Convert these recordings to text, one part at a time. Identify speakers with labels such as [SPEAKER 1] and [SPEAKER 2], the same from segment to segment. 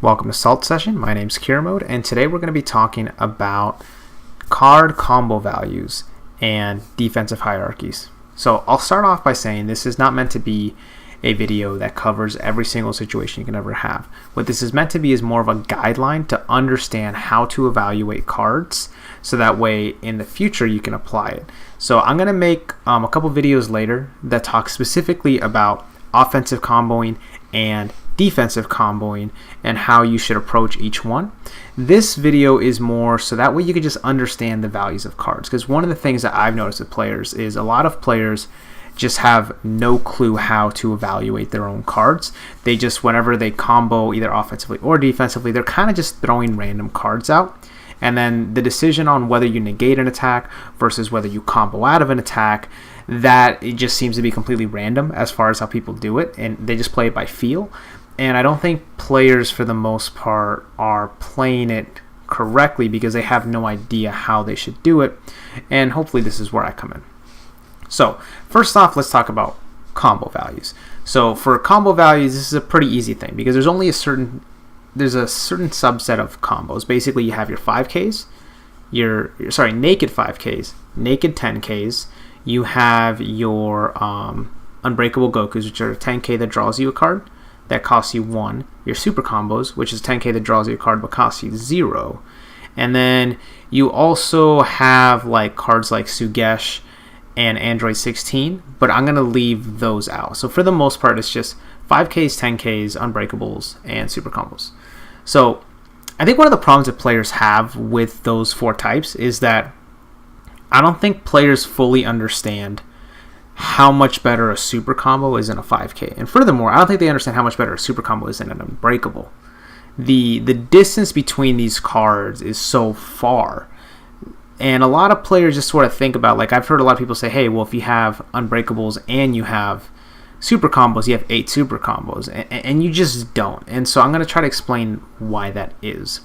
[SPEAKER 1] Welcome to Salt Session. My name's Kiramode, and today we're going to be talking about card combo values and defensive hierarchies. So I'll start off by saying this is not meant to be a video that covers every single situation you can ever have. What this is meant to be is more of a guideline to understand how to evaluate cards, so that way in the future you can apply it. So I'm going to make a couple videos later that talk specifically about offensive comboing and defensive comboing and how you should approach each one. This video is more so that way you can just understand the values of cards, because one of the things that I've noticed with players is a lot of players just have no clue how to evaluate their own cards. They just, whenever they combo either offensively or defensively, they're kind of just throwing random cards out. And then the decision on whether you negate an attack versus whether you combo out of an attack, that it just seems to be completely random as far as how people do it, and they just play it by feel. And I don't think players, for the most part, are playing it correctly because they have no idea how they should do it. And hopefully this is where I come in. So first off, let's talk about combo values. So for combo values, this is a pretty easy thing because there's only a certain subset of combos. Basically, you have your 5Ks, naked 5Ks, naked 10Ks. You have your Unbreakable Gokus, which are 10K that draws you a card that costs you 1. Your super combos, which is 10K that draws you a card but costs you 0. And then you also have like cards like Sugesh and Android 16, but I'm going to leave those out. So for the most part, it's just 5Ks, 10Ks, Unbreakables, and super combos. So I think one of the problems that players have with those 4 types is that I don't think players fully understand how much better a super combo is in a 5K. And furthermore, I don't think they understand how much better a super combo is in an Unbreakable. The distance between these cards is so far. And a lot of players just sort of think about, like, I've heard a lot of people say, hey, well, if you have Unbreakables and you have super combos, you have 8 super combos. And you just don't. And so I'm going to try to explain why that is.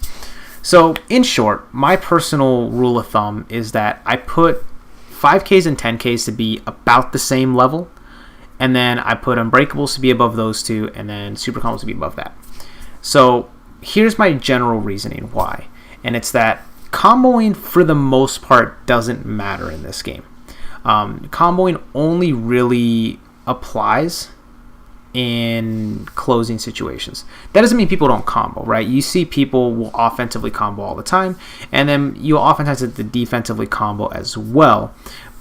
[SPEAKER 1] So in short, my personal rule of thumb is that I put 5Ks and 10Ks to be about the same level, and then I put Unbreakables to be above those two, and then super combos to be above that. So here's my general reasoning why, and it's that comboing for the most part doesn't matter in this game. Comboing only really applies in closing situations. That doesn't mean people don't combo, right? You see people will offensively combo all the time, and then you'll oftentimes have the defensively combo as well.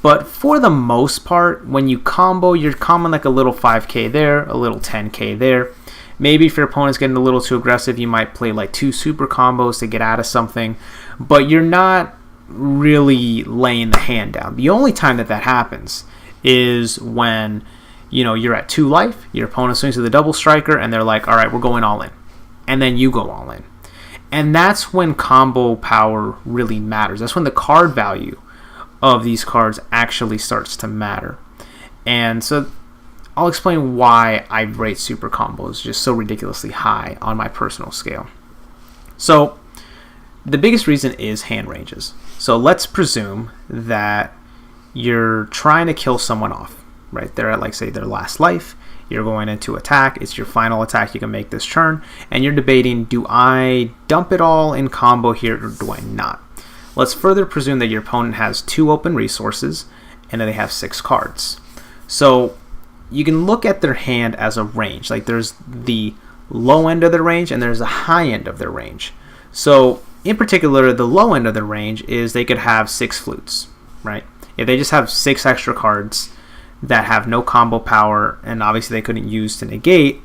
[SPEAKER 1] But for the most part, when you combo, you're comboing like a little 5K there, a little 10K there. Maybe if your opponent's getting a little too aggressive, you might play like 2 super combos to get out of something, but you're not really laying the hand down. The only time that happens is when you're at 2 life, your opponent swings to the double striker, and they're like, all right, we're going all in. And then you go all in. And that's when combo power really matters. That's when the card value of these cards actually starts to matter. And so I'll explain why I rate super combos just so ridiculously high on my personal scale. So the biggest reason is hand ranges. So let's presume that you're trying to kill someone off. Right, they're at, like, say, their last life. You're going into attack. It's your final attack. You can make this turn. And you're debating, do I dump it all in combo here or do I not? Let's further presume that your opponent has 2 open resources and that they have 6 cards. So you can look at their hand as a range. Like, there's the low end of their range and there's a high end of their range. So in particular, the low end of their range is they could have 6 flutes, right? If they just have 6 extra cards that have no combo power and obviously they couldn't use to negate,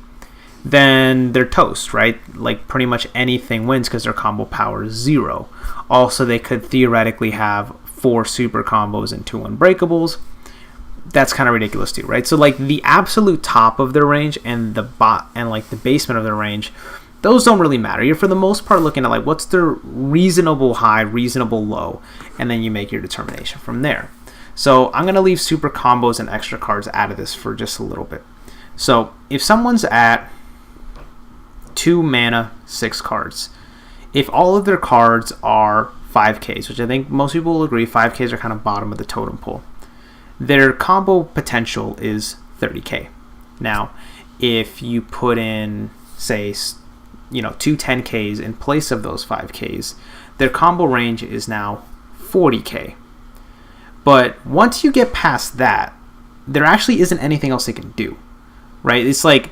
[SPEAKER 1] then they're toast, right? Like, pretty much anything wins because their combo power is 0. Also, they could theoretically have 4 super combos and 2 Unbreakables. That's kind of ridiculous too, right? So like the absolute top of their range and the basement of their range, those don't really matter. You're for the most part looking at like what's their reasonable high, reasonable low, and then you make your determination from there. So I'm going to leave super combos and extra cards out of this for just a little bit. So if someone's at 2 mana, 6 cards, if all of their cards are 5Ks, which I think most people will agree 5Ks are kind of bottom of the totem pole, their combo potential is 30K. Now, if you put in, say, two 10Ks in place of those 5Ks, their combo range is now 40K. But once you get past that, there actually isn't anything else they can do, right? It's like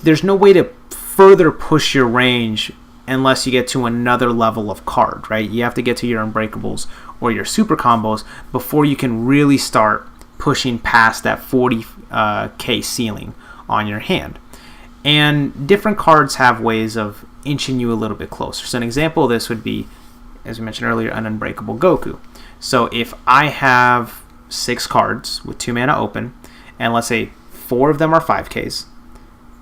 [SPEAKER 1] there's no way to further push your range unless you get to another level of card, right? You have to get to your Unbreakables or your super combos before you can really start pushing past that 40K ceiling on your hand. And different cards have ways of inching you a little bit closer. So an example of this would be, as we mentioned earlier, an Unbreakable Goku. So if I have 6 cards with 2 mana open, and let's say 4 of them are 5Ks,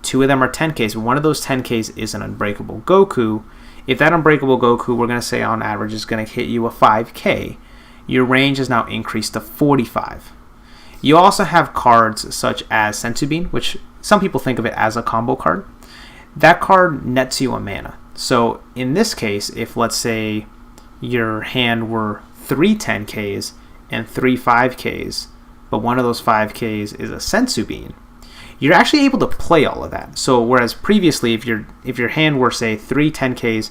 [SPEAKER 1] 2 of them are 10Ks, one of those 10Ks is an Unbreakable Goku. If that Unbreakable Goku, we're going to say on average, is going to hit you a 5K, your range is now increased to 45. You also have cards such as Senzu Bean, which some people think of it as a combo card. That card nets you a mana. So in this case, if let's say your hand were 3 10Ks and 3 5Ks, but one of those 5Ks is a Senzu Bean, you're actually able to play all of that. So whereas previously, if your hand were, say, 3 10Ks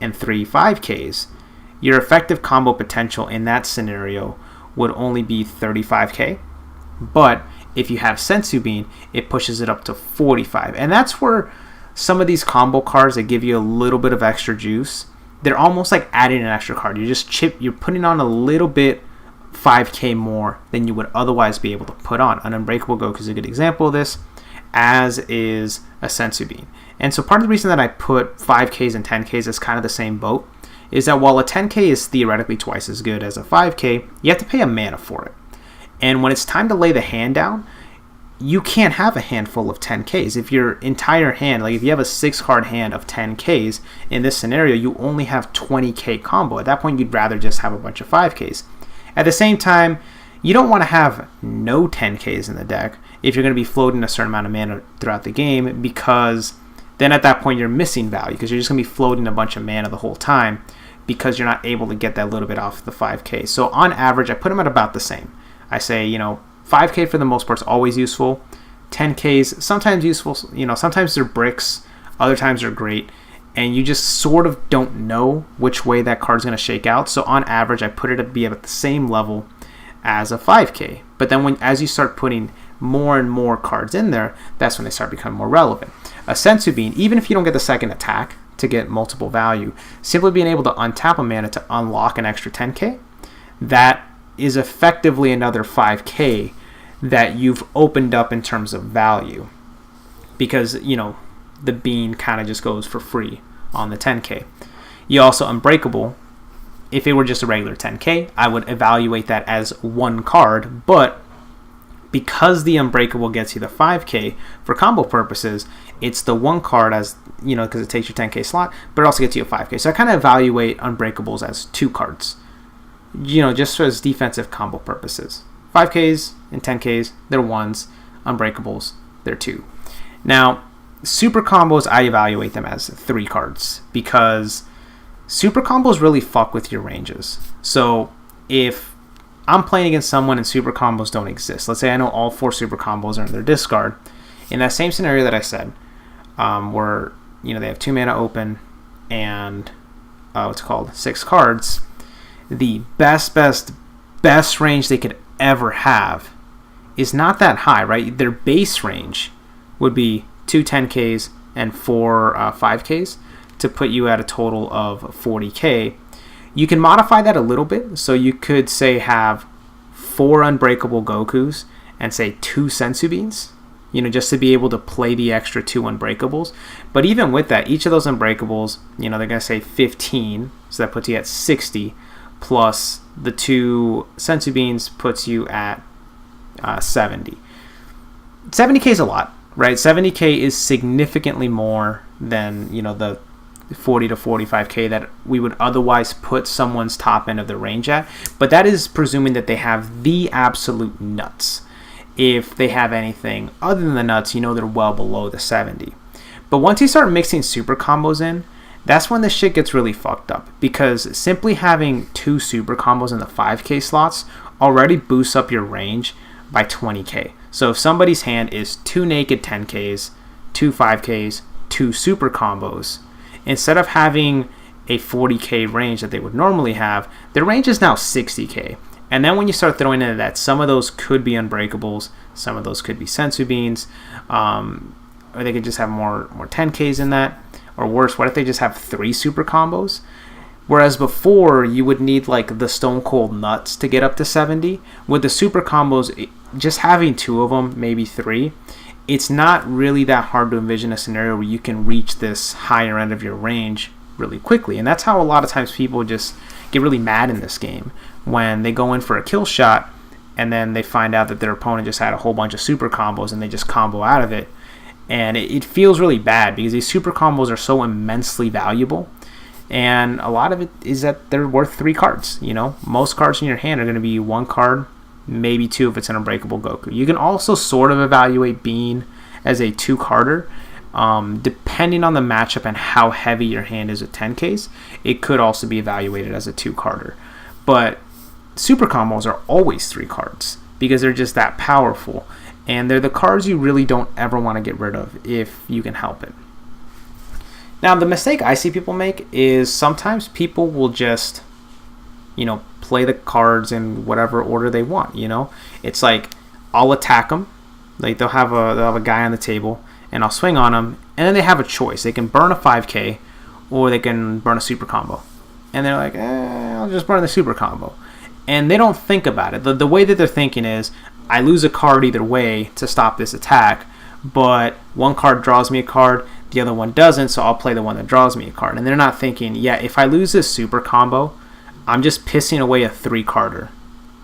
[SPEAKER 1] and 3 5Ks, your effective combo potential in that scenario would only be 35K. But if you have Senzu Bean, it pushes it up to 45. And that's where some of these combo cards that give you a little bit of extra juice, they're almost like adding an extra card. You're putting on a little bit 5K more than you would otherwise be able to put on. An Unbreakable Goku is a good example of this, as is a Senzu Bean. And so part of the reason that I put 5Ks and 10Ks as kind of the same boat is that while a 10K is theoretically twice as good as a 5K, you have to pay a mana for it. And when it's time to lay the hand down, you can't have a handful of 10Ks. If your entire hand, like if you have a 6-card hand of 10Ks, in this scenario, you only have 20K combo. At that point, you'd rather just have a bunch of 5Ks. At the same time, you don't want to have no 10Ks in the deck if you're going to be floating a certain amount of mana throughout the game, because then at that point, you're missing value, because you're just going to be floating a bunch of mana the whole time because you're not able to get that little bit off the 5K. So on average, I put them at about the same. I say, 5K for the most part is always useful. 10Ks, sometimes useful, sometimes they're bricks, other times they're great, and you just sort of don't know which way that card's going to shake out. So on average, I put it to be at the same level as a 5K. But then as you start putting more and more cards in there, that's when they start becoming more relevant. A Senzu Bean, even if you don't get the second attack to get multiple value, simply being able to untap a mana to unlock an extra 10K, that is effectively another 5K that you've opened up in terms of value, because the bean kind of just goes for free on the 10K. You also Unbreakable. If it were just a regular 10K, I would evaluate that as one card, but because the Unbreakable gets you the 5K for combo purposes, it's the one card, as because it takes your 10K slot, but it also gets you a 5K. So I kind of evaluate Unbreakables as 2 cards, just as defensive combo purposes. 5Ks and 10Ks, they're 1s. Unbreakables, they're 2. Now, super combos, I evaluate them as 3 cards, because super combos really fuck with your ranges. So if I'm playing against someone and super combos don't exist, let's say I know all 4 super combos are in their discard, in that same scenario that I said, where they have 2 mana open and 6 cards, the best range they could ever have is not that high, right? Their base range would be 2 10Ks and 4 5Ks to put you at a total of 40K. You can modify that a little bit, so you could say have 4 Unbreakable Gokus and say 2 Senzu Beans, just to be able to play the extra 2 Unbreakables. But even with that, each of those Unbreakables, they're going to say 15, so that puts you at 60, plus the 2 Senzu Beans puts you at 70. 70K is a lot, right? 70K is significantly more than, the 40 to 45K that we would otherwise put someone's top end of the range at. But that is presuming that they have the absolute nuts. If they have anything other than the nuts, they're well below the 70. But once you start mixing super combos in, that's when the shit gets really fucked up, because simply having 2 super combos in the 5K slots already boosts up your range by 20K. So if somebody's hand is 2 naked 10Ks, 2 5Ks, 2 super combos, instead of having a 40k range that they would normally have, their range is now 60k. And then when you start throwing into that, some of those could be Unbreakables, some of those could be Senzu Beans, or they could just have more 10Ks in that. Or worse, what if they just have 3 super combos? Whereas before, you would need like the Stone Cold Nuts to get up to 70. With the super combos, just having 2 of them, maybe 3, it's not really that hard to envision a scenario where you can reach this higher end of your range really quickly. And that's how a lot of times people just get really mad in this game, when they go in for a kill shot and then they find out that their opponent just had a whole bunch of super combos and they just combo out of it. And it feels really bad because these super combos are so immensely valuable. And a lot of it is that they're worth 3 cards. You know, most cards in your hand are going to be 1 card, maybe 2 if it's an Unbreakable Goku. You can also sort of evaluate Bean as a 2-carder. Depending on the matchup and how heavy your hand is with 10Ks, it could also be evaluated as a 2-carder. But super combos are always 3 cards because they're just that powerful. And they're the cards you really don't ever want to get rid of if you can help it. Now, the mistake I see people make is sometimes people will just, play the cards in whatever order they want, It's like, I'll attack them. Like, they'll have a guy on the table, and I'll swing on them, and then they have a choice. They can burn a 5K, or they can burn a super combo. And they're like, I'll just burn the super combo. And they don't think about it. The way that they're thinking is, I lose a card either way to stop this attack, but one card draws me a card, the other one doesn't, so I'll play the one that draws me a card. And they're not thinking, yeah, if I lose this super combo, I'm just pissing away a 3-carder.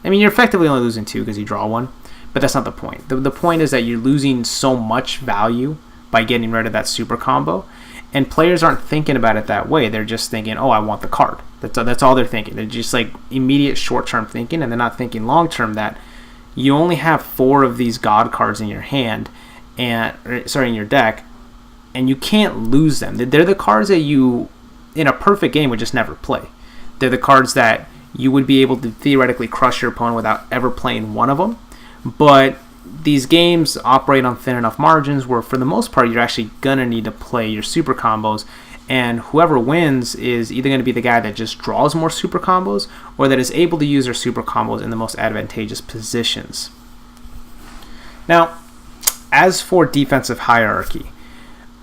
[SPEAKER 1] I mean, you're effectively only losing 2 because you draw one, but that's not the point. The point is that you're losing so much value by getting rid of that super combo, and players aren't thinking about it that way. They're just thinking, oh, I want the card. That's all they're thinking. They're just like immediate short-term thinking, and they're not thinking long-term that you only have 4 of these god cards in your hand, in your deck, and you can't lose them. They're the cards that you, in a perfect game, would just never play. They're the cards that you would be able to theoretically crush your opponent without ever playing one of them. But these games operate on thin enough margins where, for the most part, you're actually going to need to play your super combos. And whoever wins is either going to be the guy that just draws more super combos or that is able to use their super combos in the most advantageous positions. Now, as for defensive hierarchy,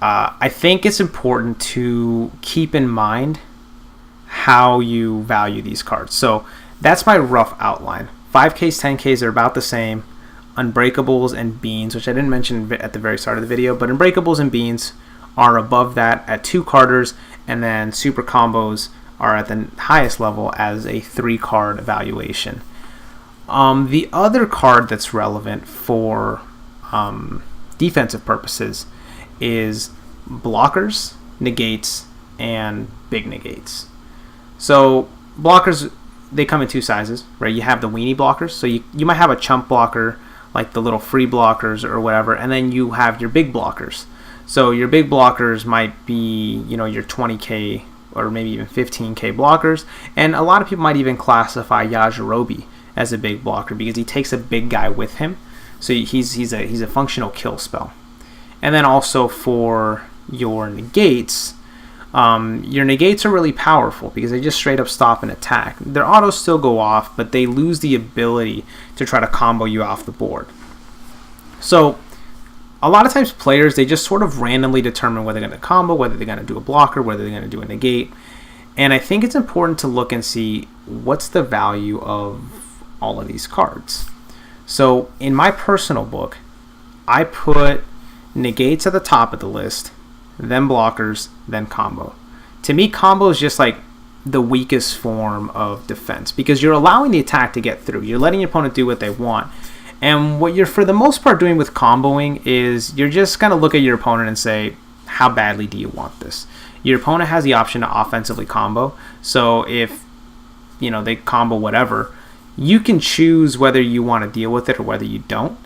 [SPEAKER 1] I think it's important to keep in mind how you value these cards. So that's my rough outline. 5Ks, 10Ks are about the same. Unbreakables and Beans, which I didn't mention at the very start of the video, but Unbreakables and Beans are above that at 2-carders, and then super combos are at the highest level as a 3-card evaluation. The other card that's relevant for defensive purposes is blockers, negates, and big negates. So blockers, they come in 2 sizes, right? You have the weenie blockers, so you might have a chump blocker, like the little free blockers or whatever, and then you have your big blockers. So your big blockers might be, your 20K or maybe even 15K blockers, and a lot of people might even classify Yajirobe as a big blocker because he takes a big guy with him, so he's a functional kill spell. And then also for your negates are really powerful because they just straight up stop an attack. Their autos still go off, but they lose the ability to try to combo you off the board. So a lot of times players, they just sort of randomly determine whether they're going to combo, whether they're going to do a blocker, whether they're going to do a negate. And I think it's important to look and see what's the value of all of these cards. So in my personal book, I put negates at the top of the list, then blockers, then combo. To me, combo is just like the weakest form of defense because you're allowing the attack to get through. You're letting your opponent do what they want. And what you're, for the most part, doing with comboing is you're just going to look at your opponent and say, how badly do you want this? Your opponent has the option to offensively combo. So if, they combo whatever, you can choose whether you want to deal with it or whether you don't.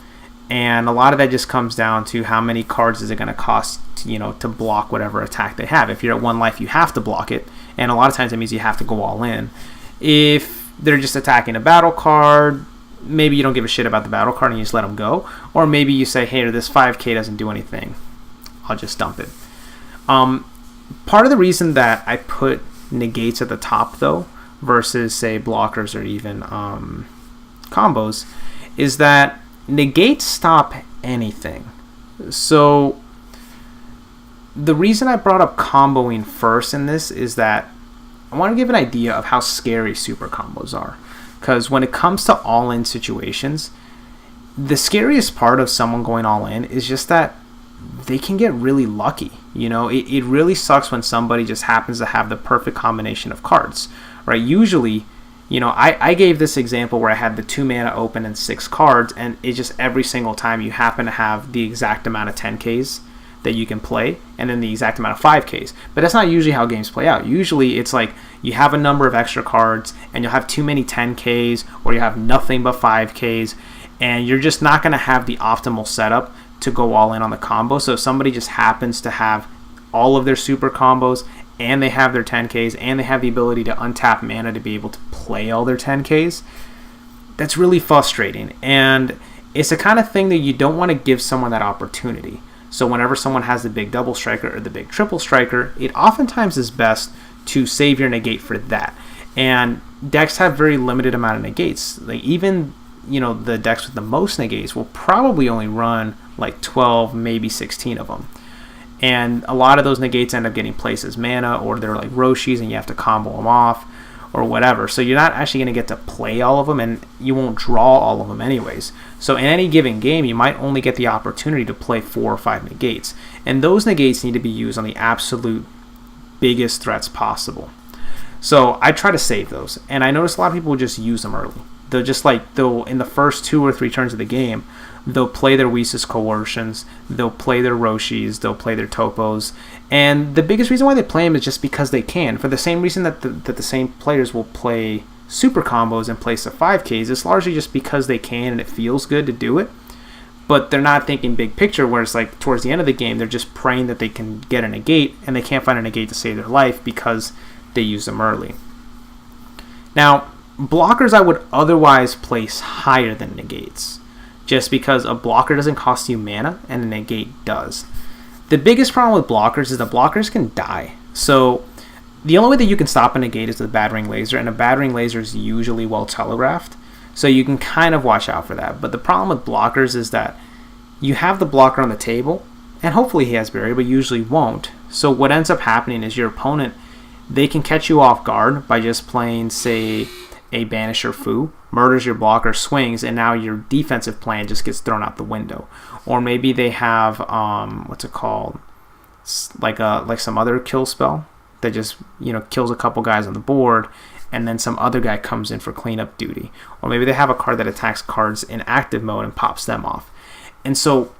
[SPEAKER 1] And a lot of that just comes down to how many cards is it going to cost, to block whatever attack they have. If you're at 1 life, you have to block it. And a lot of times that means you have to go all in. If they're just attacking a battle card, maybe you don't give a shit about the battle card and you just let them go. Or maybe you say, hey, this 5K doesn't do anything. I'll just dump it. Part of the reason that I put negates at the top, though, versus, say, blockers or even combos, is that negates stop anything. So the reason I brought up comboing first in this is that I want to give an idea of how scary super combos are. Because when it comes to all-in situations, the scariest part of someone going all-in is just that they can get really lucky. You know, it really sucks when somebody just happens to have the perfect combination of cards, right? Usually, you know, I gave this example where I had the 2 mana open and 6 cards, and it just every single time you happen to have the exact amount of 10Ks that you can play, and then the exact amount of 5Ks. But that's not usually how games play out. Usually it's like you have a number of extra cards, and you'll have too many 10Ks, or you have nothing but 5Ks, and you're just not going to have the optimal setup to go all in on the combo. So if somebody just happens to have all of their super combos, and they have their 10Ks, and they have the ability to untap mana to be able to play all their 10Ks, that's really frustrating. And it's the kind of thing that you don't want to give someone that opportunity. So whenever someone has the big double striker or the big triple striker, it oftentimes is best to save your negate for that. And decks have very limited amount of negates. Like even, you know, the decks with the most negates will probably only run like 12, maybe 16 of them. And a lot of those negates end up getting placed as mana, or they're like Roshis and you have to combo them off or whatever. So you're not actually going to get to play all of them, and you won't draw all of them anyways. So in any given game, you might only get the opportunity to play 4 or 5 negates. And those negates need to be used on the absolute biggest threats possible. So I try to save those. And I notice a lot of people will just use them early. They'll in the first 2 or 3 turns of the game, they'll play their Weesis Coercions, they'll play their Roshis, they'll play their Topos, and the biggest reason why they play them is just because they can. For the same reason that the same players will play super combos in place of 5Ks, it's largely just because they can and it feels good to do it, but they're not thinking big picture, where it's like towards the end of the game, they're just praying that they can get a negate, and they can't find a negate to save their life because they use them early. Now, blockers I would otherwise place higher than negates, just because a blocker doesn't cost you mana and a negate does. The biggest problem with blockers is that blockers can die. So the only way that you can stop a negate is with a Battering Laser, and a Battering Laser is usually well telegraphed, so you can kind of watch out for that. But the problem with blockers is that you have the blocker on the table, and hopefully he has barrier, but usually won't. So what ends up happening is your opponent, they can catch you off guard by just playing, say, a Banisher Fu, murders your blocker, swings, and now your defensive plan just gets thrown out the window. Or maybe they have what's it called, like some other kill spell that just, you know, kills a couple guys on the board, and then some other guy comes in for cleanup duty. Or maybe they have a card that attacks cards in active mode and pops them off. And so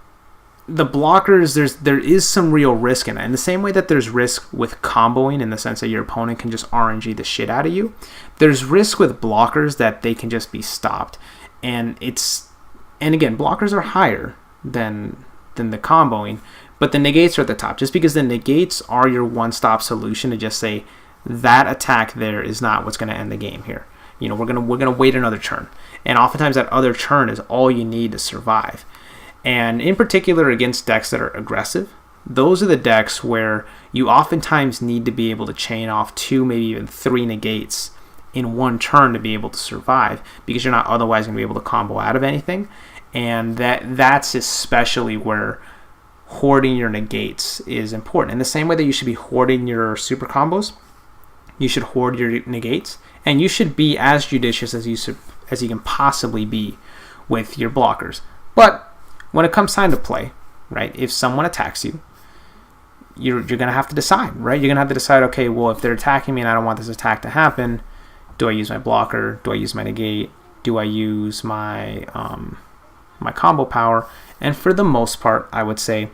[SPEAKER 1] the blockers, there is some real risk in it. In the same way that there's risk with comboing, in the sense that your opponent can just RNG the shit out of you, there's risk with blockers that they can just be stopped. And again, blockers are higher than the comboing, but the negates are at the top, just because the negates are your one-stop solution to just say that attack there is not what's going to end the game here. You know, we're gonna wait another turn, and oftentimes that other turn is all you need to survive. And in particular against decks that are aggressive, those are the decks where you oftentimes need to be able to chain off 2, maybe even 3 negates in one turn to be able to survive, because you're not otherwise going to be able to combo out of anything. And that's especially where hoarding your negates is important. In the same way that you should be hoarding your super combos, you should hoard your negates, and you should be as judicious as you can possibly be with your blockers. But when it comes time to play, right, if someone attacks you, you're going to have to decide, right? You're going to have to decide, okay, well, if they're attacking me and I don't want this attack to happen, do I use my blocker? Do I use my negate? Do I use my my combo power? And for the most part, I would say,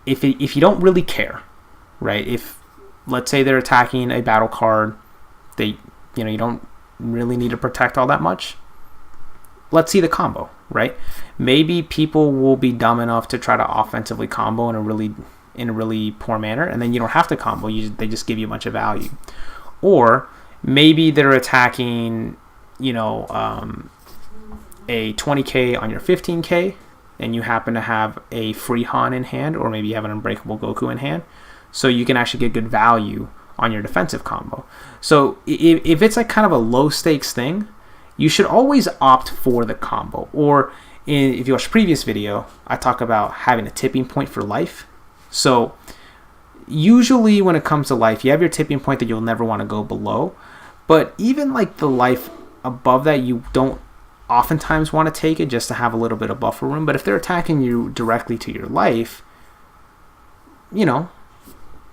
[SPEAKER 1] if you don't really care, right? If, let's say they're attacking a battle card, you don't really need to protect all that much, let's see the combo, right? Maybe people will be dumb enough to try to offensively combo in a really poor manner, and then you don't have to combo. They just give you a bunch of value. Or maybe they're attacking, a 20k on your 15k, and you happen to have a free Han in hand, or maybe you have an Unbreakable Goku in hand. so you can actually get good value on your defensive combo. So if it's like kind of a low stakes thing, you should always opt for the combo. Or if you watch the previous video, I talk about having a tipping point for life. So usually when it comes to life, you have your tipping point that you'll never want to go below. But even like the life above that, you don't oftentimes want to take it just to have a little bit of buffer room. But if they're attacking you directly to your life, you know,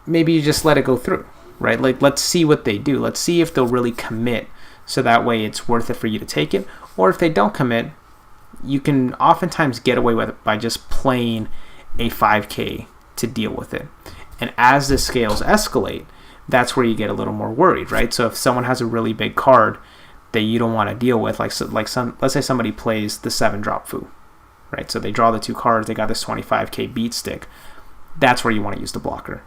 [SPEAKER 1] maybe you just let it go through, right? Like, let's see what they do. Let's see if they'll really commit, so that way it's worth it for you to take it. Or if they don't commit, you can oftentimes get away with it by just playing a 5K to deal with it. And as the scales escalate, that's where you get a little more worried, right? So if someone has a really big card that you don't want to deal with, let's say somebody plays the 7-drop Fu, right? So they draw the 2 cards, they got this 25K beat stick. That's where you want to use the blocker.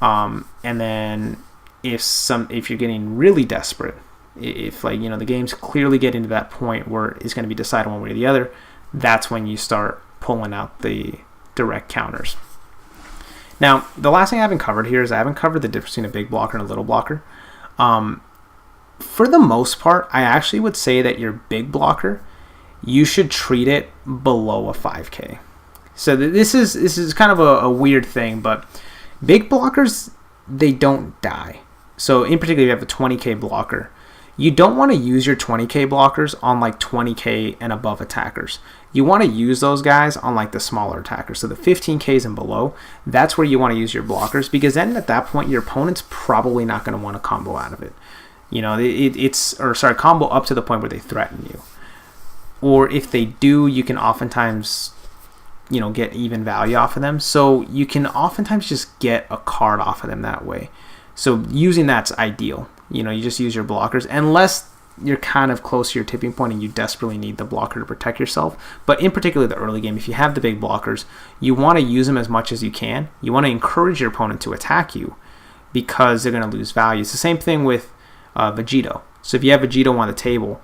[SPEAKER 1] And then if you're getting really desperate, if like, you know, the game's clearly getting to that point where it's going to be decided one way or the other, that's when you start pulling out the direct counters. Now, the last thing I haven't covered here is I haven't covered the difference between a big blocker and a little blocker. For the most part, I actually would say that your big blocker, you should treat it below a 5K. So this is kind of a weird thing, but big blockers, they don't die. So in particular, you have a 20K blocker. You don't want to use your 20K blockers on like 20K and above attackers. You want to use those guys on like the smaller attackers. So the 15Ks and below, that's where you want to use your blockers, because then at that point, your opponent's probably not going to want to combo out of it. You know, combo up to the point where they threaten you. Or if they do, you can oftentimes, you know, get even value off of them. So you can oftentimes just get a card off of them that way. So using that's ideal. You know, you just use your blockers unless you're kind of close to your tipping point and you desperately need the blocker to protect yourself. But in particular, the early game, if you have the big blockers, you want to use them as much as you can. You want to encourage your opponent to attack you because they're going to lose value. It's the same thing with Vegito. So if you have Vegito on the table,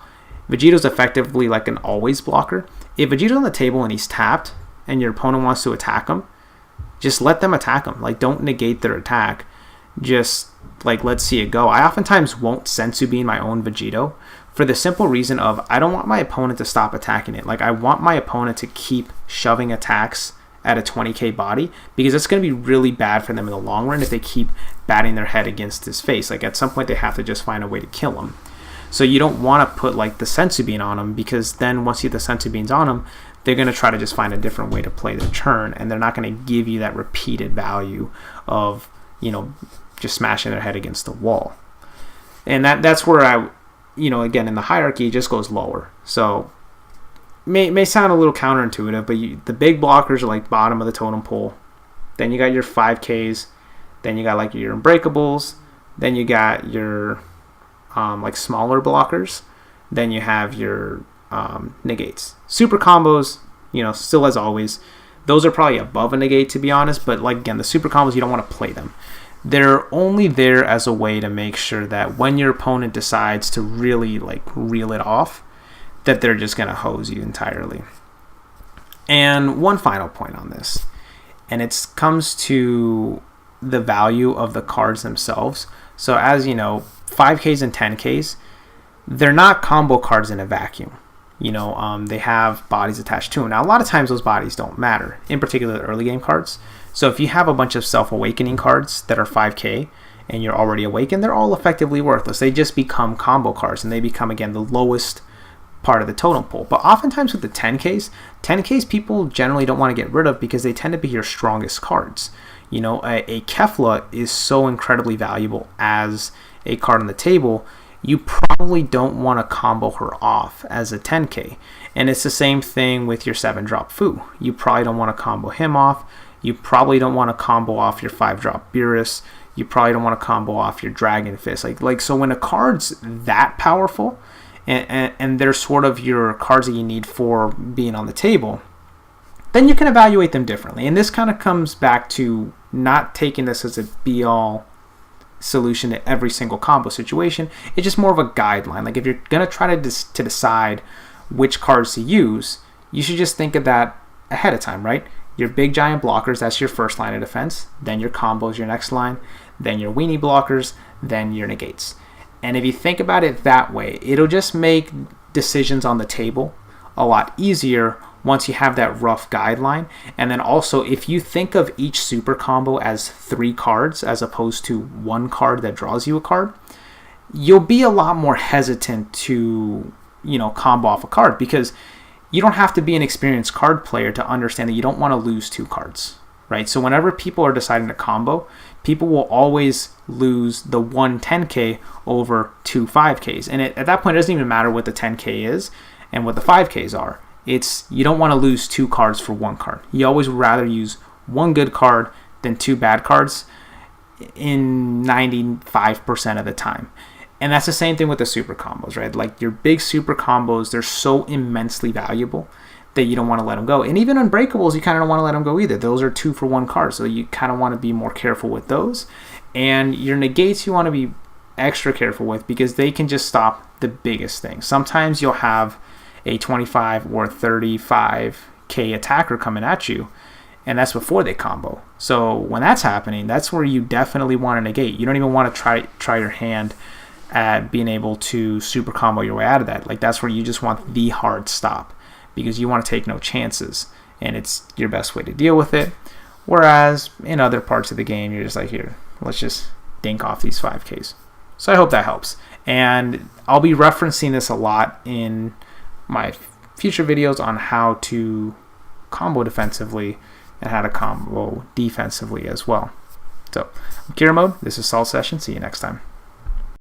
[SPEAKER 1] Vegito's effectively like an always blocker. If Vegito's on the table and he's tapped and your opponent wants to attack him, just let them attack him. Like, don't negate their attack. Just like, let's see it go. I oftentimes won't sensu bean my own Vegito for the simple reason of I don't want my opponent to stop attacking it. Like, I want my opponent to keep shoving attacks at a 20K body, because it's going to be really bad for them in the long run if they keep batting their head against his face. Like, at some point they have to just find a way to kill him. So you don't want to put like the sensu bean on him, because then once you get the sensu beans on him, they're going to try to just find a different way to play their turn, and they're not going to give you that repeated value of, you know, just smashing their head against the wall. And that's where I, you know, again, in the hierarchy, it just goes lower. So may sound a little counterintuitive, but the big blockers are like bottom of the totem pole. Then you got your 5Ks. Then you got like your Unbreakables. Then you got your like smaller blockers. Then you have your Negates. Super combos, you know, still as always, those are probably above a negate, to be honest. But like, again, the super combos, you don't want to play them. They're only there as a way to make sure that when your opponent decides to really like reel it off, that they're just going to hose you entirely. And one final point on this, and it comes to the value of the cards themselves. So as you know, 5Ks and 10Ks, they're not combo cards in a vacuum. You know, they have bodies attached to them. Now, a lot of times those bodies don't matter, in particular the early game cards. So if you have a bunch of self-awakening cards that are 5K and you're already awakened, they're all effectively worthless. They just become combo cards, and they become, again, the lowest part of the totem pole. But oftentimes with the 10Ks people generally don't want to get rid of because they tend to be your strongest cards. You know, a Kefla is so incredibly valuable as a card on the table. You probably don't want to combo her off as a 10K. And it's the same thing with your 7-drop Fu. You probably don't want to combo him off. You probably don't want to combo off your 5-drop Beerus. You probably don't want to combo off your Dragon Fist. Like so when a card's that powerful, and they're sort of your cards that you need for being on the table, then you can evaluate them differently. And this kind of comes back to not taking this as a be-all solution to every single combo situation. It's just more of a guideline. Like, if you're going to try to decide which cards to use, you should just think of that ahead of time, right? your big giant blockers, that's your first line of defense, then your combos, your next line, then your weenie blockers, then your negates. And if you think about it that way, it'll just make decisions on the table a lot easier once you have that rough guideline. And then also, if you think of each super combo as 3 cards as opposed to 1 card that draws you a card, you'll be a lot more hesitant to, combo off a card, because you don't have to be an experienced card player to understand that you don't want to lose 2 cards, right? So whenever people are deciding to combo, people will always lose the 1 10K over 2 5Ks. And at that point, it doesn't even matter what the 10K is and what the 5Ks are. You don't want to lose 2 cards for 1 card. You always would rather use 1 good card than 2 bad cards in 95% of the time. And that's the same thing with the super combos, right? Like your big super combos, they're so immensely valuable that you don't want to let them go. And even Unbreakables, you kind of don't want to let them go either. Those are 2 for 1 card, so you kind of want to be more careful with those. And your negates, you want to be extra careful with, because they can just stop the biggest thing. Sometimes you'll have a 25 or 35K attacker coming at you, and that's before they combo. So when that's happening, that's where you definitely want to negate. You don't even want to try your hand at being able to super combo your way out of that. Like, that's where you just want the hard stop, because you want to take no chances, and it's your best way to deal with it. Whereas in other parts of the game, you're just like, here, let's just dink off these 5Ks. So I hope that helps. And I'll be referencing this a lot in my future videos on how to combo defensively and how to combo defensively as well. So, I'm Kiramode. This is Salt Session. See you next time.